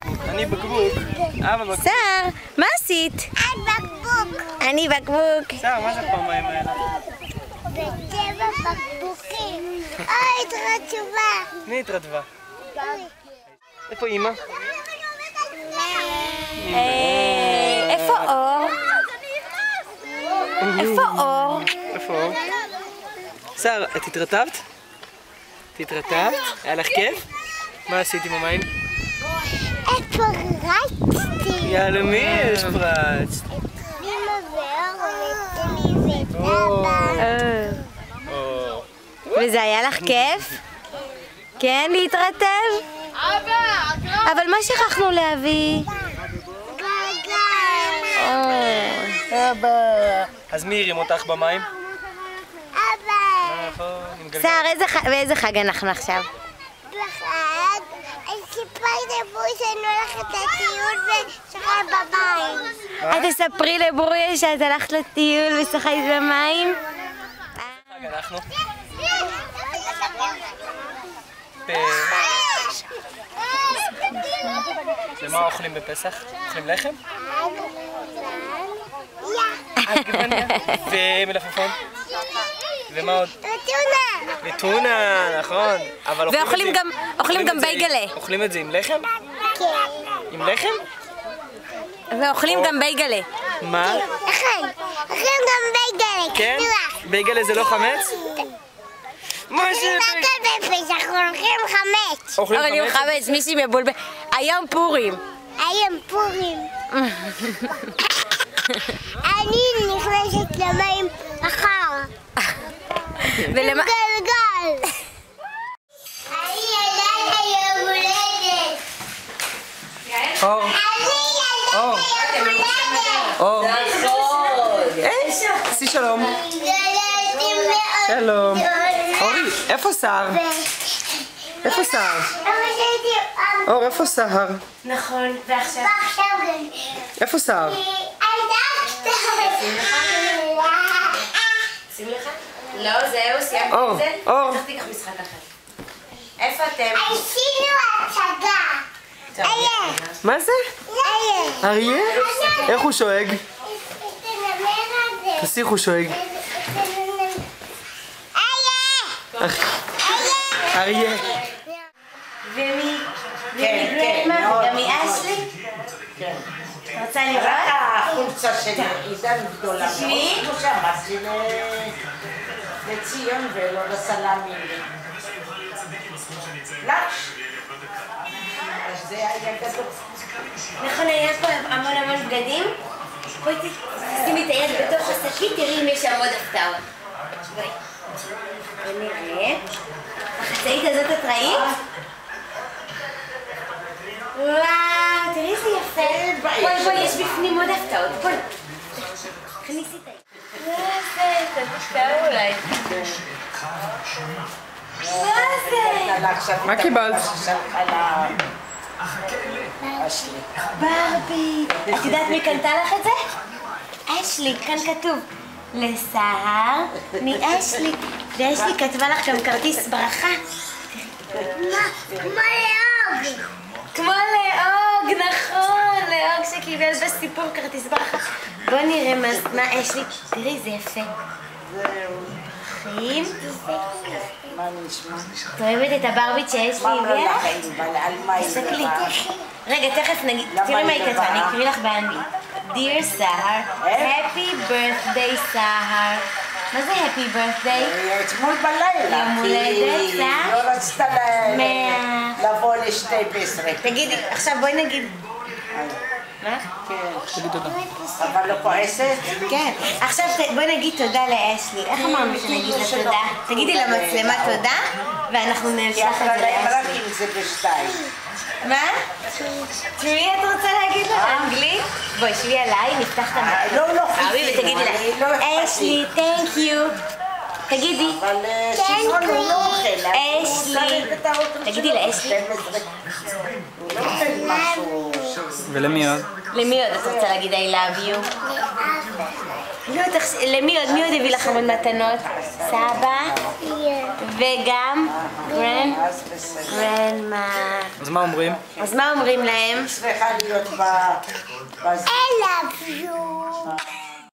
אני בקבוק. אבא בקבוק. סער, מה עשית? את בקבוק. אני בקבוק. סער, מה זה פעמיים האלה? בצבע בקבוקים. התרטבה. מי התרטבה? איפה אמא? איפה אור? איפה אור? איפה אור? סער, את התרטבת? התרטבת? היה לך כיף? מה עשית עם המים? פרצתי. יאללה, מי פרצת? אמא ואור ואבא. וזה היה לך כיף? כן, להתרטב? אבל מה שכחנו להביא? גלגל. אז מי הרים אותך במים? אבא. סער, באיזה חג אנחנו עכשיו? בחג, סיפרתי לבוי שאני הולכת לטיול ושחק במים. את תספרי לברוריה שאת הלכת לטיול ושחקת במים? חג אנחנו? ומה אוכלים בפסח? אוכלים לחם? עגבניה. ומלפפון? ומה עוד? טונה. וטונה, נכון. אבל ואוכלים גם בייגלה. אוכלים את זה עם לחם? כן. עם לחם? ואוכלים גם בייגלה. מה? אכן גם בייגלה. כן? בייגלה זה לא חמץ? מה זה? רק על בפסח, הולכים חמץ. אוכלים חמץ, מישהי מבולבל. היום פורים. היום פורים. אני נכנסת למים מחר. ולמה... גלגל. אני ילדת יום הולדת. אור. אור. אור. עשי שלום. שלום. אורי, איפה סער? איפה סער? אור, איפה סער? נכון, ועכשיו... איפה סער? שים לך? לא, זהו, סיימתי את זה. אור. צריך תיקח משחק אחר. איפה אתם? עשינו הצגה. מה זה? אריה? איך הוא שואג? תעשי איך הוא שואג. אריה. ומי? גם מאשלי? כן. את רוצה לראות? החולצה שלי, עידן גדולה מאוד. תשמעי. כמו שאמרתי לציון ולא לסלאמי. לקש. אז זה היה גדול. נכון, היה פה המון בגדים. בואי תשימי את היד בתוך השקית, תראי אם יש שם עוד הפתעות. בואי. בואי נראה. החצאית הזאת את ראית? וואו, תראי איזה יפה. בואי, יש בפנים עוד הפתעות. בואי. תכניסי את היד. זה, תפתעו אולי. מה זה? מה קיבלת? ברבי. את יודעת מי קנתה לך את זה? אשלי, כאן כתוב. לסהר מאשלי. ואשלי כתבה לך גם כרטיס ברכה. כמו לאוג, נכון, לאוג שקיבל בסיפור כרטיס ברכה. בוא נראה מה אשלי. תראי, זה יפה. חיים? מה נשמע? את אוהבת את הברבית שיש לי הביאה לך? תסתכלי. רגע, תכף נגיד, תראי מה היא כתבה, אני אקריא לך באנגלית. Dear סהר, Happy birthday סהר. מה זה Happy birthday? אתמול בלילה. יום הולדת, כי לא רצתה לבוא ל-12. תגידי, עכשיו בואי נגיד. מה? כן. אבל לא כועסת? כן. עכשיו בואי נגיד תודה לאשלי. איך אמרנו שנגיד לה תודה? תגידי למצלמה תודה, ואנחנו נשלח את זה רק לאשלי. אם זה בשתיים. מה? תראי, את רוצה להגיד לך אנגלית? בואי, שבי עליי, נפתח את המקום. לא, אבי, ותגידי לה, אשלי, thank you. תגידי, אבל שמעון הוא לא אוכל. אשלי. תגידי לאשלי. הוא לא אוכל משהו. ולמי עוד? למי עוד את רוצה להגיד I love you? לא, למי עוד? מי עוד הביא לך המון מתנות? סבא? וגם גרנדמה. אז מה אומרים? אז מה אומרים להם? צריכה להיות I love you.